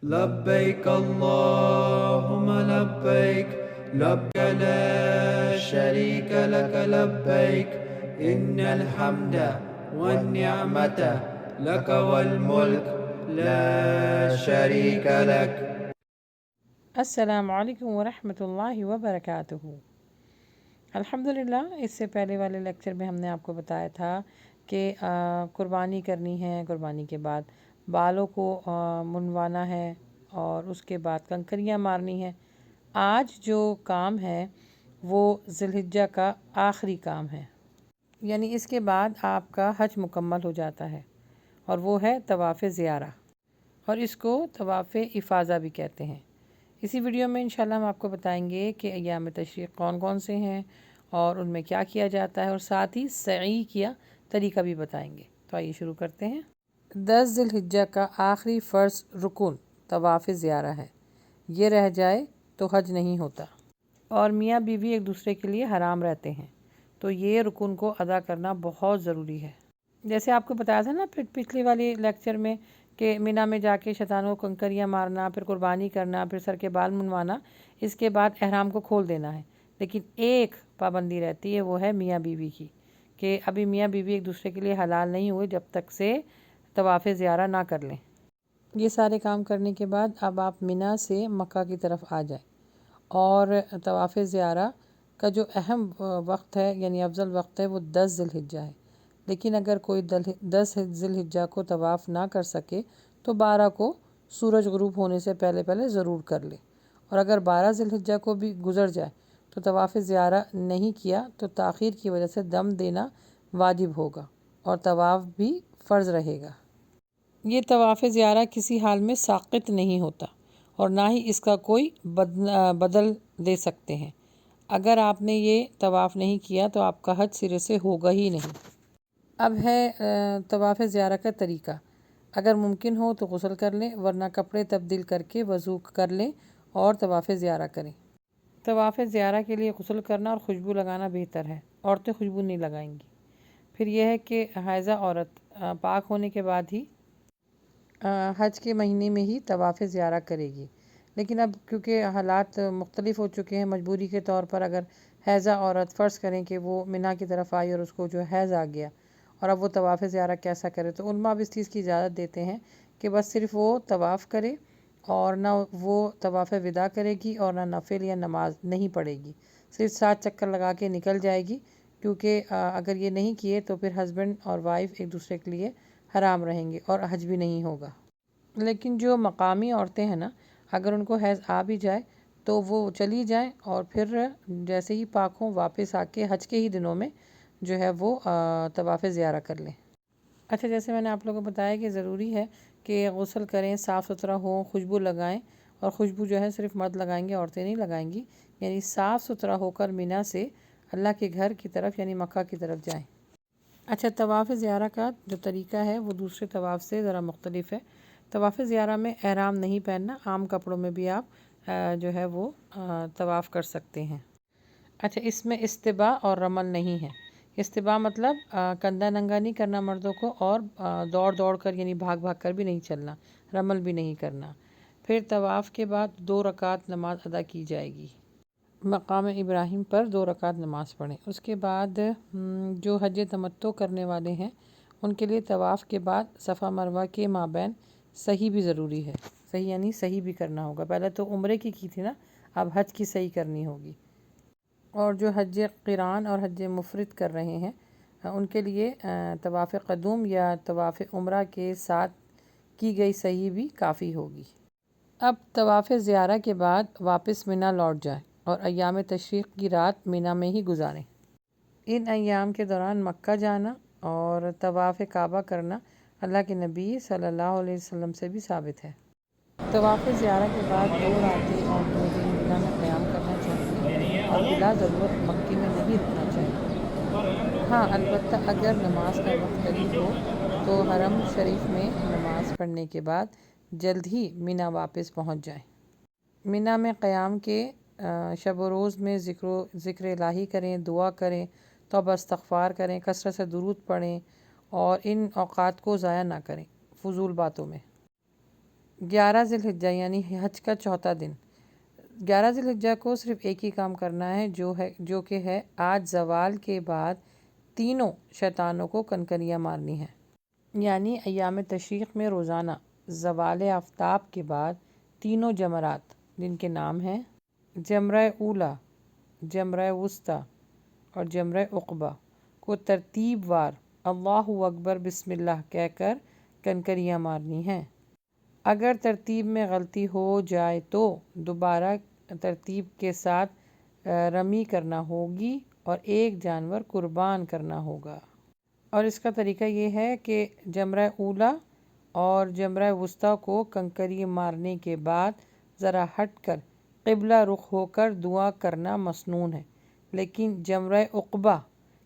لبيك اللهم لبيك لبيك لا شريك لك لبيك إن الحمد والنعمة لك والملك لا شريك لك. السلام علیکم ورحمۃ اللہ وبرکاتہ۔ الحمدللہ اس سے پہلے والے لیکچر میں ہم نے آپ کو بتایا تھا کہ قربانی کرنی ہے، قربانی کے بعد بالوں کو منڈوانا ہے اور اس کے بعد کنکریاں مارنی ہے۔ آج جو کام ہے وہ ذی الحجہ کا آخری کام ہے، یعنی اس کے بعد آپ کا حج مکمل ہو جاتا ہے، اور وہ ہے طواف زیارہ، اور اس کو طواف افاضہ بھی کہتے ہیں۔ اسی ویڈیو میں انشاءاللہ ہم آپ کو بتائیں گے کہ ایام تشریق کون کون سے ہیں اور ان میں کیا کیا جاتا ہے، اور ساتھ ہی سعی کیا طریقہ بھی بتائیں گے۔ تو آئیے شروع کرتے ہیں۔ 10 ذی الحجہ کا آخری فرض رکن طواف زیارہ ہے، یہ رہ جائے تو حج نہیں ہوتا، اور میاں بیوی ایک دوسرے کے لیے حرام رہتے ہیں، تو یہ رکن کو ادا کرنا بہت ضروری ہے۔ جیسے آپ کو بتایا تھا نا پچھلی والی لیکچر میں کہ مینا میں جا کے شیطانوں کو کنکریاں مارنا، پھر قربانی کرنا، پھر سر کے بال منوانا، اس کے بعد احرام کو کھول دینا ہے۔ لیکن ایک پابندی رہتی ہے، وہ ہے میاں بیوی کی، کہ ابھی میاں بیوی ایک دوسرے کے لیے حلال نہیں ہوئے جب تک سے طواف زیارہ نہ کر لیں۔ یہ سارے کام کرنے کے بعد اب آپ مینا سے مکہ کی طرف آ جائیں، اور طواف زیارہ کا جو اہم وقت ہے، یعنی افضل وقت ہے، وہ 10 ذی الحجہ ہے۔ لیکن اگر کوئی 10 ذی الحجہ کو طواف نہ کر سکے تو 12 کو سورج غروب ہونے سے پہلے پہلے ضرور کر لے، اور اگر 12 ذی الحجہ کو بھی گزر جائے تو طواف زیارہ نہیں کیا تو تاخیر کی وجہ سے دم دینا واجب ہوگا، اور طواف بھی فرض رہے گا۔ یہ طواف زیارہ کسی حال میں ساقط نہیں ہوتا، اور نہ ہی اس کا کوئی بدل دے سکتے ہیں۔ اگر آپ نے یہ طواف نہیں کیا تو آپ کا حج سرے سے ہوگا ہی نہیں۔ اب ہے طواف زیارہ کا طریقہ۔ اگر ممکن ہو تو غسل کر لیں، ورنہ کپڑے تبدیل کر کے وضو کر لیں اور طواف زیارہ کریں۔ طواف زیارہ کے لیے غسل کرنا اور خوشبو لگانا بہتر ہے، عورتیں خوشبو نہیں لگائیں گی۔ پھر یہ ہے کہ حائضہ عورت پاک ہونے کے بعد ہی حج کے مہینے میں ہی طواف زیارہ کرے گی۔ لیکن اب کیونکہ حالات مختلف ہو چکے ہیں، مجبوری کے طور پر اگر حائضہ عورت فرض کریں کہ وہ مینا کی طرف آئی اور اس کو جو حیض آ گیا، اور اب وہ طواف زیارہ کیسا کرے، تو علماء اب اس چیز کی اجازت دیتے ہیں کہ بس صرف وہ طواف کرے، اور نہ وہ طواف وداع کرے گی اور نہ نفل یا نماز نہیں پڑھے گی، صرف 7 چکر لگا کے نکل جائے گی، کیونکہ اگر یہ نہیں کیے تو پھر ہسبینڈ اور وائف ایک دوسرے کے لیے حرام رہیں گے اور حج بھی نہیں ہوگا۔ لیکن جو مقامی عورتیں ہیں نا، اگر ان کو حیض آ بھی جائے تو وہ چلی جائیں، اور پھر جیسے ہی پاک ہوں واپس آ کے حج کے ہی دنوں میں جو ہے وہ طواف زیارہ کر لیں۔ اچھا، جیسے میں نے آپ لوگوں کو بتایا کہ ضروری ہے کہ غسل کریں، صاف ستھرا ہوں، خوشبو لگائیں، اور خوشبو جو ہے صرف مرد لگائیں گے، عورتیں نہیں لگائیں گی، یعنی صاف ستھرا ہو کر مینا سے اللہ کے گھر کی طرف یعنی مکہ کی طرف جائیں۔ اچھا، طواف زیارہ کا جو طریقہ ہے وہ دوسرے طواف سے ذرا مختلف ہے۔ طواف زیارہ میں احرام نہیں پہننا، عام کپڑوں میں بھی آپ جو ہے وہ طواف کر سکتے ہیں۔ اچھا، اس میں استباء اور رمل نہیں ہے۔ استباء مطلب کندھا ننگا نہیں کرنا مردوں کو، اور دوڑ دوڑ کر یعنی بھاگ بھاگ کر بھی نہیں چلنا، رمل بھی نہیں کرنا۔ پھر طواف کے بعد 2 رکعت نماز ادا کی جائے گی، مقام ابراہیم پر 2 رکعت نماز پڑھیں۔ اس کے بعد جو حج تمتع کرنے والے ہیں ان کے لیے طواف کے بعد صفا مروہ کے مابین صحیح بھی ضروری ہے۔ صحیح یعنی صحیح بھی کرنا ہوگا، پہلے تو عمرے کی تھی نا، اب حج کی صحیح کرنی ہوگی۔ اور جو حج قران اور حج مفرد کر رہے ہیں ان کے لیے طواف قدوم یا طواف عمرہ کے ساتھ کی گئی صحیح بھی کافی ہوگی۔ اب طواف زیارہ کے بعد واپس مینا لوٹ جائیں اور ایام تشریق کی رات مینا میں ہی گزاریں۔ ان ایام کے دوران مکہ جانا اور طواف کعبہ کرنا اللہ کے نبی صلی اللہ علیہ وسلم سے بھی ثابت ہے۔ طواف زیارہ کے بعد 2 راتیں اور 2 دن مینا میں قیام کرنا چاہیے، اور بلا ضرورت مکے میں نہیں رکنا چاہیے۔ ہاں، البتہ اگر نماز کا وقت قریب ہو تو حرم شریف میں نماز پڑھنے کے بعد جلد ہی مینا واپس پہنچ جائیں۔ مینا میں قیام کے شب و روز میں ذکر الہی کریں، دعا کریں، توبہ استغفار کریں، کثرت سے درود پڑھیں، اور ان اوقات کو ضائع نہ کریں فضول باتوں میں۔ 11 ذوالحجہ یعنی حج کا چوتھا دن، 11 ذوالحجہ کو صرف ایک ہی کام کرنا ہے جو کہ ہے آج زوال کے بعد تینوں شیطانوں کو کنکریاں مارنی ہیں، یعنی ایام تشریق میں روزانہ زوال آفتاب کے بعد تینوں جمرات جن کے نام ہیں جمرہ اولا، جمرہ وسطیٰ اور جمرہ عقبہ کو ترتیب وار اللہ اکبر بسم اللہ کہہ کر کنکریاں مارنی ہیں۔ اگر ترتیب میں غلطی ہو جائے تو دوبارہ ترتیب کے ساتھ رمی کرنا ہوگی اور ایک جانور قربان کرنا ہوگا۔ اور اس کا طریقہ یہ ہے کہ جمرہ اولا اور جمرہ وسطیٰ کو کنکری مارنے کے بعد ذرا ہٹ کر قبلہ رخ ہو کر دعا کرنا مسنون ہے، لیکن جمرہ عقبہ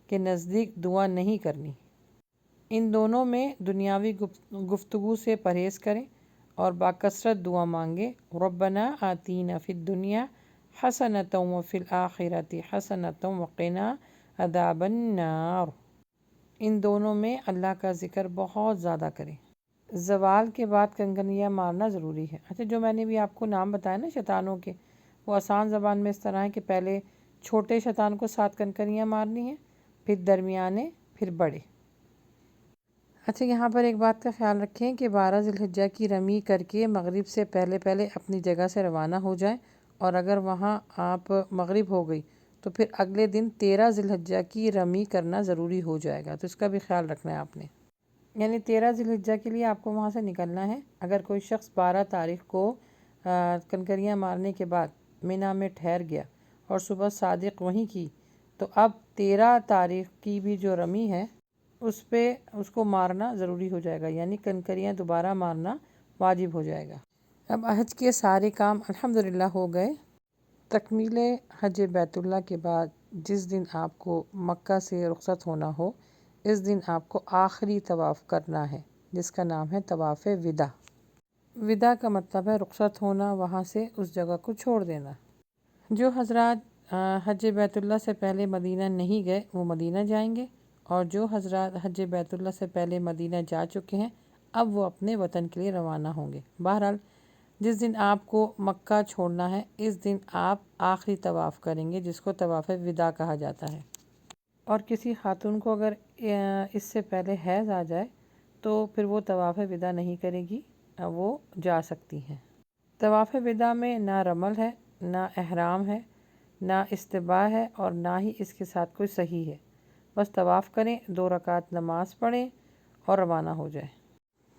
کے نزدیک دعا نہیں کرنی۔ ان دونوں میں دنیاوی گفتگو سے پرہیز کریں اور باکثرت دعا مانگیں، ربنا آتینا فی الدنیا حسنۃ وفی الآخرۃ حسنۃ وقنا عذاب النار۔ ان دونوں میں اللہ کا ذکر بہت زیادہ کریں۔ زوال کے بعد کنکریاں مارنا ضروری ہے۔ اچھا، جو میں نے بھی آپ کو نام بتایا نا شیطانوں کے، وہ آسان زبان میں اس طرح ہے کہ پہلے چھوٹے شیطان کو 7 کنکریاں مارنی ہیں، پھر درمیانے، پھر بڑے۔ اچھا، یہاں پر ایک بات کا خیال رکھیں کہ 12 ذوالحجہ کی رمی کر کے مغرب سے پہلے اپنی جگہ سے روانہ ہو جائیں، اور اگر وہاں آپ مغرب ہو گئی تو پھر اگلے دن 13 ذوالحجہ کی رمی کرنا ضروری ہو جائے گا، تو اس کا بھی خیال رکھنا ہے آپ نے۔ یعنی 13 ذوالحجہ کے لیے آپ کو وہاں سے نکلنا ہے۔ اگر کوئی شخص 12 تاریخ کو کنکریاں مارنے کے بعد مینا میں ٹھہر گیا اور صبح صادق وہیں کی، تو اب 13 تاریخ کی بھی جو رمی ہے اس کو مارنا ضروری ہو جائے گا، یعنی کنکریاں دوبارہ مارنا واجب ہو جائے گا۔ اب حج کے سارے کام الحمدللہ ہو گئے۔ تکمیل حج بیت اللہ کے بعد جس دن آپ کو مکہ سے رخصت ہونا ہو، اس دن آپ کو آخری طواف کرنا ہے، جس کا نام ہے طواف وداع۔ وداع کا مطلب ہے رخصت ہونا، وہاں سے اس جگہ کو چھوڑ دینا۔ جو حضرات حج بیت اللہ سے پہلے مدینہ نہیں گئے وہ مدینہ جائیں گے، اور جو حضرات حج بیت اللہ سے پہلے مدینہ جا چکے ہیں اب وہ اپنے وطن کے لیے روانہ ہوں گے۔ بہرحال جس دن آپ کو مکہ چھوڑنا ہے اس دن آپ آخری طواف کریں گے، جس کو طواف وداع کہا جاتا ہے۔ اور کسی خاتون کو اگر اس سے پہلے حیض آ جائے تو پھر وہ طواف وداع نہیں کرے گی، وہ جا سکتی ہیں۔ طواف وداع میں نہ رمل ہے، نہ احرام ہے، نہ استباح ہے، اور نہ ہی اس کے ساتھ کوئی صحیح ہے۔ بس طواف کریں، 2 رکعت نماز پڑھیں اور روانہ ہو جائیں۔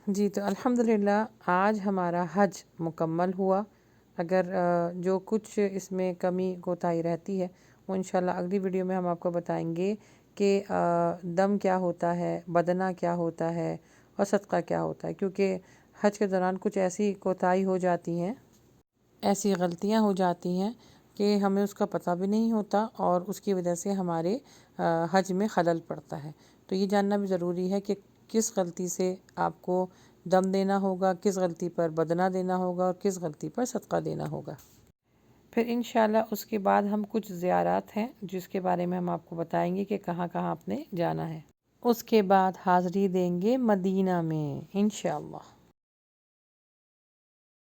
جی، تو الحمدللہ آج ہمارا حج مکمل ہوا۔ اگر جو کچھ اس میں کمی کوتاہی رہتی ہے وہ انشاءاللہ اگلی ویڈیو میں ہم آپ کو بتائیں گے کہ دم کیا ہوتا ہے، بدنہ کیا ہوتا ہے اور صدقہ کیا ہوتا ہے، کیونکہ حج کے دوران کچھ ایسی کوتاہی ہو جاتی ہیں، ایسی غلطیاں ہو جاتی ہیں کہ ہمیں اس کا پتہ بھی نہیں ہوتا، اور اس کی وجہ سے ہمارے حج میں خلل پڑتا ہے۔ تو یہ جاننا بھی ضروری ہے کہ کس غلطی سے آپ کو دم دینا ہوگا، کس غلطی پر بدنہ دینا ہوگا اور کس غلطی پر صدقہ دینا ہوگا۔ پھر انشاءاللہ اس کے بعد ہم کچھ زیارات ہیں جس کے بارے میں ہم آپ کو بتائیں گے کہ کہاں کہاں آپ نے جانا ہے۔ اس کے بعد حاضری دیں گے مدینہ میں انشاءاللہ۔